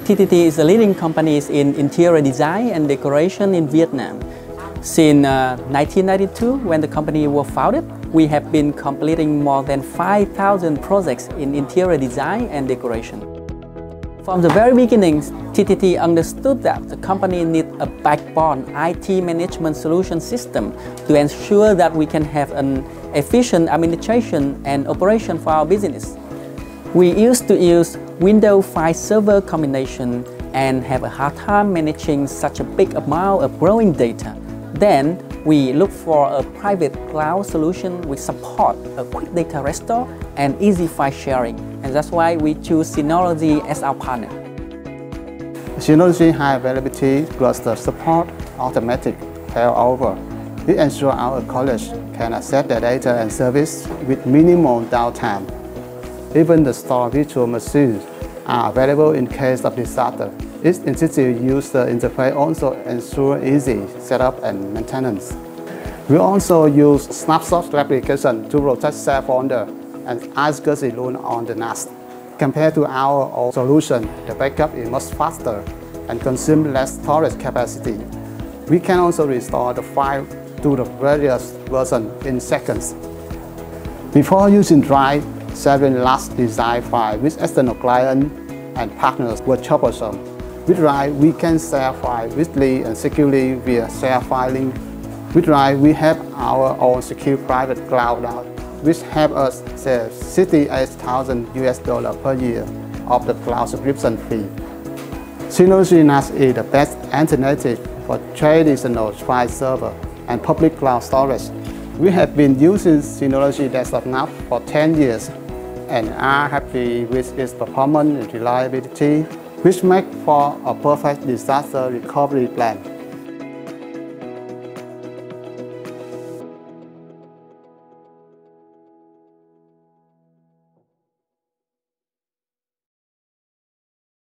TTT is a leading company in interior design and decoration in Vietnam. Since 1992, when the company was founded, we have been completing more than 5,000 projects in interior design and decoration. From the very beginning, TTT understood that the company needs a backbone IT management solution system to ensure that we can have an efficient administration and operation for our business. We used to use Windows file server combination and have a hard time managing such a big amount of growing data. Then we look for a private cloud solution which support a quick data restore and easy file sharing. And that's why we choose Synology as our partner. Synology High Availability Cluster support automatic failover. It ensures our colleagues can access the data and service with minimal downtime. Even the store virtual machines are available in case of disaster. Its intuitive user interface also ensures easy setup and maintenance. We also use snapshot replication to rotate share folder and iSCSI run on the NAS. Compared to our old solution, the backup is much faster and consumes less storage capacity. We can also restore the file to the various versions in seconds. Before using Drive, sharing large design files with external clients and partners was troublesome. With Drive, we can share files easily and securely via share filing. With Drive, we have our own secure private cloud now, which help us save $68,000 per year of the cloud subscription fee. Synology NAS is the best alternative for traditional file server and public cloud storage. We have been using Synology Desktop NAS for 10 years and are happy with its performance and reliability, which makes for a perfect disaster recovery plan.